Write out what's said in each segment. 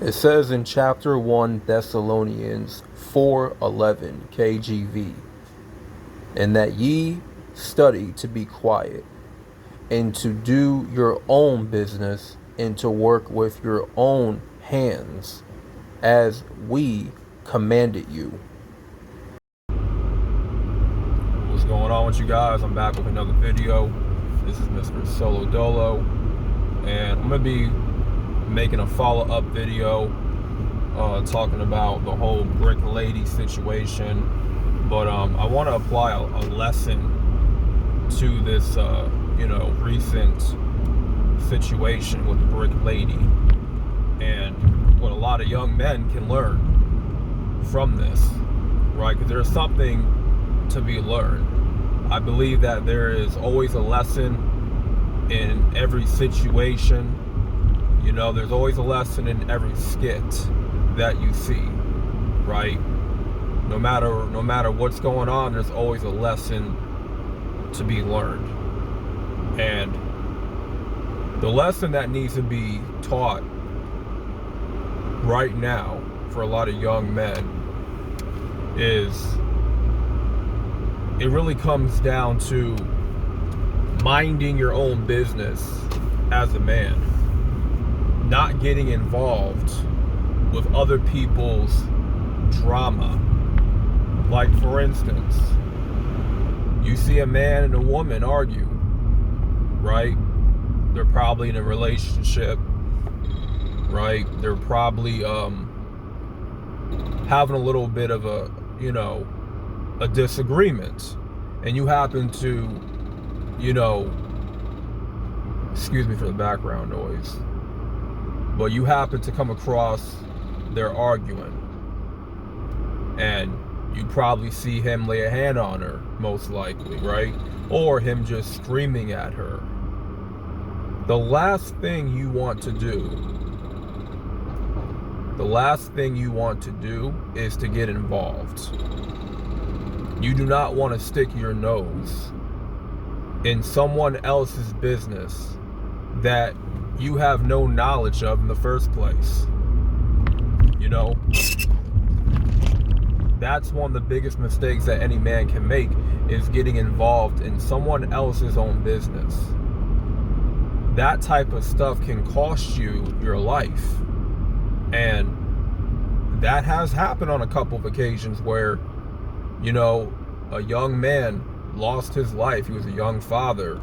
It says in chapter 1 Thessalonians 4:11 KGV, and that ye study to be quiet, and to do your own business, and to work with your own hands, as we commanded you. What's going on with you guys? I'm back with another video. This is Mr. Solo Dolo, and I'm going to be making a follow-up video talking about the whole brick lady situation. But I want to apply a lesson to this recent situation with the brick lady, and what a lot of young men can learn from this, right? Because there's something to be learned. I believe that there is always a lesson in every situation. You know, there's always a lesson in every skit that you see, right? No matter what's going on, there's always a lesson to be learned. And the lesson that needs to be taught right now for a lot of young men is, it really comes down to minding your own business as a man, not getting involved with other people's drama. Like, for instance, you see a man and a woman argue, right? They're probably in a relationship, right? They're probably having a little bit of a disagreement, and you happen to, excuse me for the background noise, but you happen to come across their arguing, and you probably see him lay a hand on her, most likely, right? Or him just screaming at her. The last thing you want to do is to get involved. You do not want to stick your nose in someone else's business that you have no knowledge of in the first place. You know, that's one of the biggest mistakes that any man can make, is getting involved in someone else's own business. That type of stuff can cost you your life. And that has happened on a couple of occasions where, a young man lost his life. He was a young father.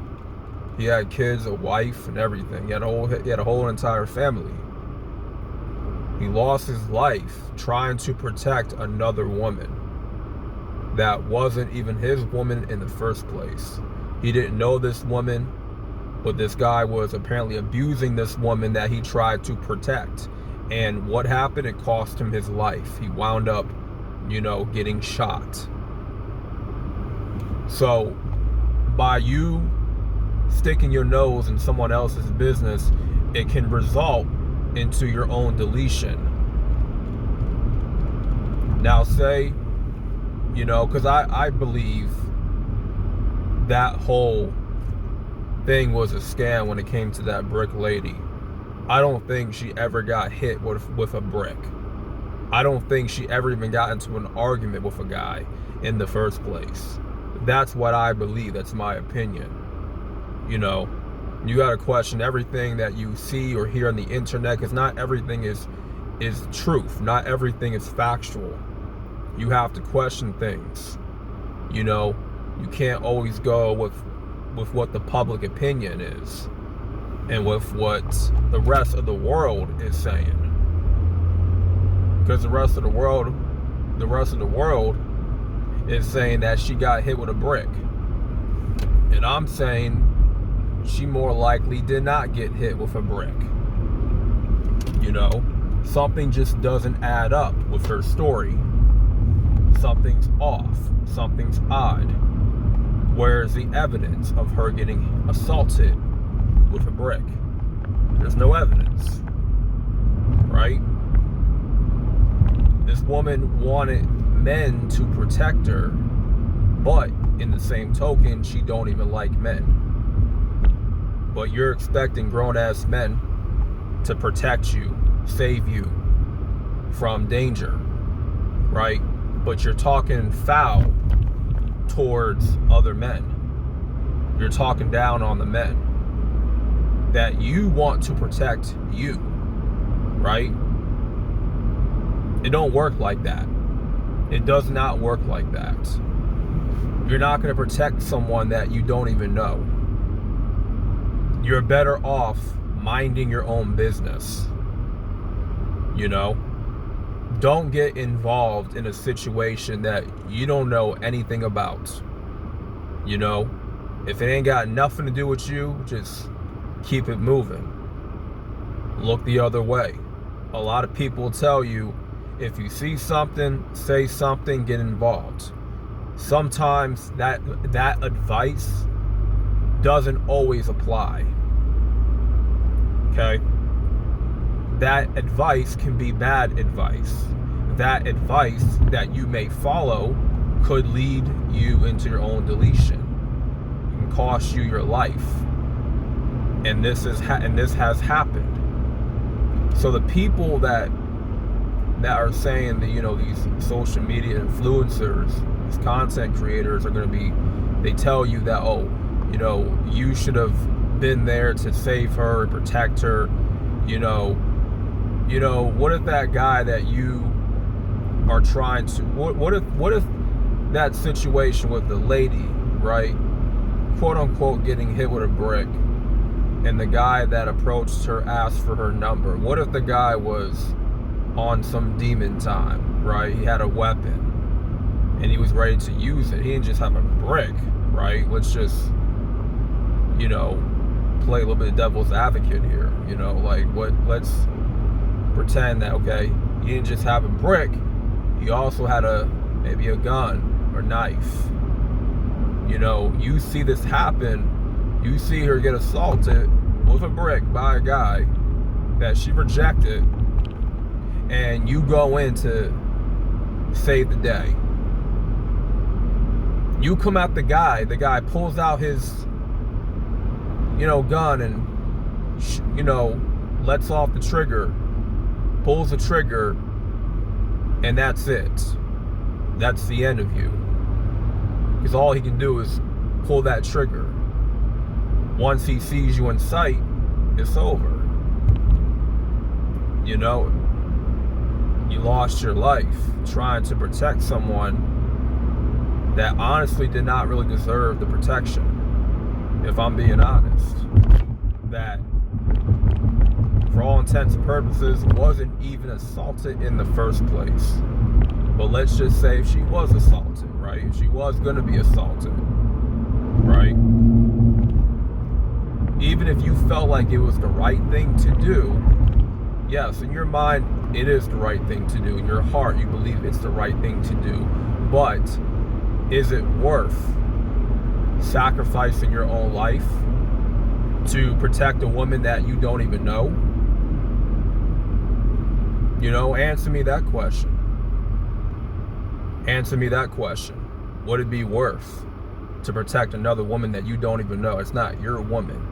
He had kids, a wife, and everything. He had a whole entire family. He lost his life trying to protect another woman that wasn't even his woman in the first place. He didn't know this woman, but this guy was apparently abusing this woman that he tried to protect. And what happened? It cost him his life. He wound up, getting shot. So by you sticking your nose in someone else's business, it can result into your own deletion. Now say, because I believe that whole thing was a scam when it came to that brick lady. I don't think she ever got hit with a brick. I don't think she ever even got into an argument with a guy in the first place. That's what I believe. That's my opinion. You got to question everything that you see or hear on the internet, because not everything is truth. Not everything is factual. You have to question things. You can't always go with what the public opinion is and with what the rest of the world is saying. Because the rest of the world is saying that she got hit with a brick. And I'm saying she more likely did not get hit with a brick. Something just doesn't add up with her story. Something's off. Something's odd. Where's the evidence of her getting assaulted with a brick? There's no evidence, right? This woman wanted men to protect her, but in the same token, she don't even like men. But you're expecting grown-ass men to protect you, save you, from danger, right? But you're talking foul towards other men. You're talking down on the men that you want to protect you, right? It don't work like that. It does not work like that. You're not going to protect someone that you don't even know. You're better off minding your own business. You know? Don't get involved in a situation that you don't know anything about. You know? If it ain't got nothing to do with you, just keep it moving. Look the other way. A lot of people tell you, if you see something, say something, get involved. Sometimes that advice doesn't always apply. Okay? That advice can be bad advice. That advice that you may follow could lead you into your own deletion. It can cost you your life. And this has happened. So the people that are saying that, you know, these social media influencers, these content creators are going to be, they tell you that, oh, you know, you should have been there to save her and protect her. You know, what if that guy that you are trying to, what if that situation with the lady, right, quote unquote, getting hit with a brick, and the guy that approached her asked for her number? What if the guy was on some demon time, right? He had a weapon and he was ready to use it. He didn't just have a brick, right? Let's just, you know, play a little bit of devil's advocate here. You know, like, let's pretend that, okay, you didn't just have a brick, you also had maybe a gun or knife. You know, you see this happen, you see her get assaulted with a brick by a guy that she rejected, and you go in to save the day. You come at the guy pulls out his, you know, gun and, you know, lets off the trigger, pulls the trigger, and that's it. That's the end of you. Because all he can do is pull that trigger. Once he sees you in sight, it's over. You know, you lost your life trying to protect someone that honestly did not really deserve the protection. If I'm being honest, that for all intents and purposes wasn't even assaulted in the first place. But let's just say if she was assaulted, right? If she was going to be assaulted, right? Even if you felt like it was the right thing to do, yes, in your mind, it is the right thing to do. In your heart, you believe it's the right thing to do. But is it worth sacrificing your own life to protect a woman that you don't even know? You know, answer me that question. Answer me that question. Would it be worth to protect another woman that you don't even know? It's not your woman.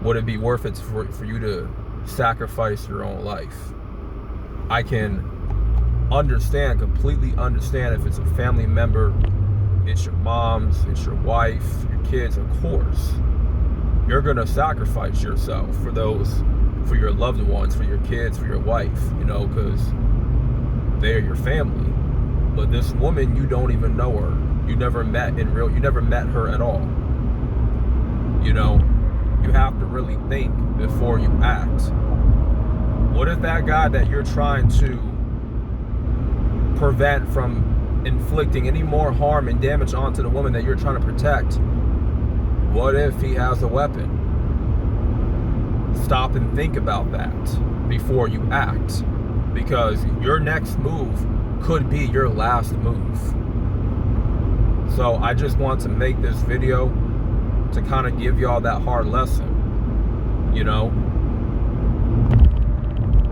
Would it be worth it for you to sacrifice your own life? I can completely understand if it's a family member, it's your mom's, it's your wife, your kids, of course. You're gonna sacrifice yourself for your loved ones, for your kids, for your wife, you know, because they're your family. But this woman, you don't even know her. You never met her at all. You know, you have to really think before you act. What if that guy that you're trying to prevent from inflicting any more harm and damage onto the woman that you're trying to protect, what if he has a weapon? Stop and think about that before you act, because your next move could be your last move. So I just want to make this video to kind of give y'all that hard lesson. You know,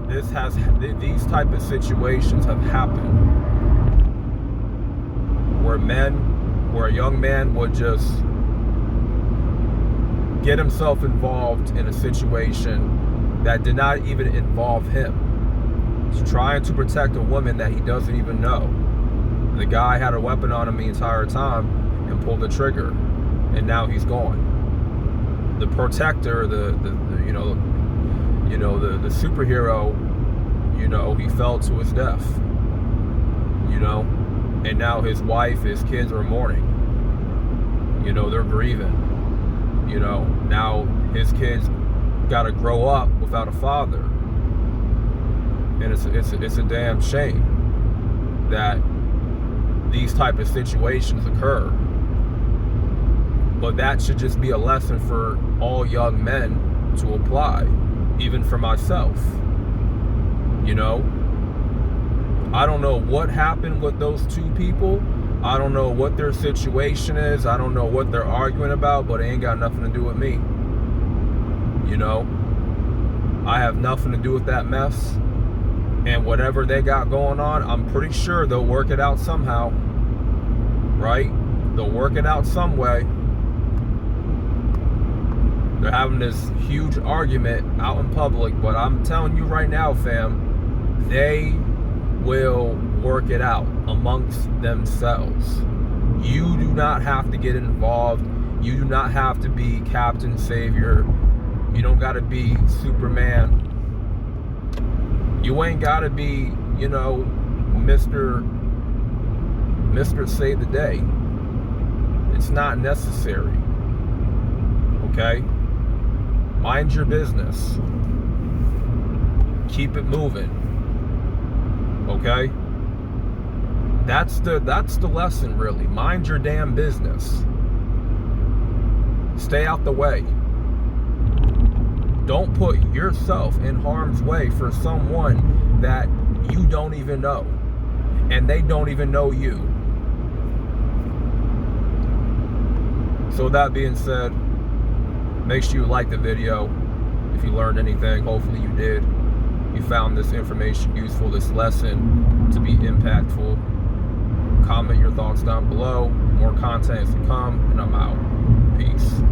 these type of situations have happened where a young man would just get himself involved in a situation that did not even involve him. He's trying to protect a woman that he doesn't even know. The guy had a weapon on him the entire time and pulled the trigger, and now he's gone. The protector, the superhero, he fell to his death. And now his wife, his kids are mourning. They're grieving. Now his kids got to grow up without a father, and it's a damn shame that these type of situations occur. But that should just be a lesson for all young men to apply, even for myself. I don't know what happened with those two people. I don't know what their situation is. I don't know what they're arguing about, but it ain't got nothing to do with me. I have nothing to do with that mess. And whatever they got going on, I'm pretty sure they'll work it out somehow. Right? They'll work it out some way. They're having this huge argument out in public, but I'm telling you right now, fam, they will work it out amongst themselves. You do not have to get involved. You do not have to be Captain Savior. You don't got to be Superman. You ain't got to be, Mr. Save the Day. It's not necessary. Okay? Mind your business. Keep it moving. Okay? That's the lesson, really. Mind your damn business. Stay out the way. Don't put yourself in harm's way for someone that you don't even know, and they don't even know you. So with that being said, make sure you like the video. If you learned anything, hopefully you did. You found this information useful, this lesson to be impactful. Comment your thoughts down below. More content is to come, and I'm out. Peace.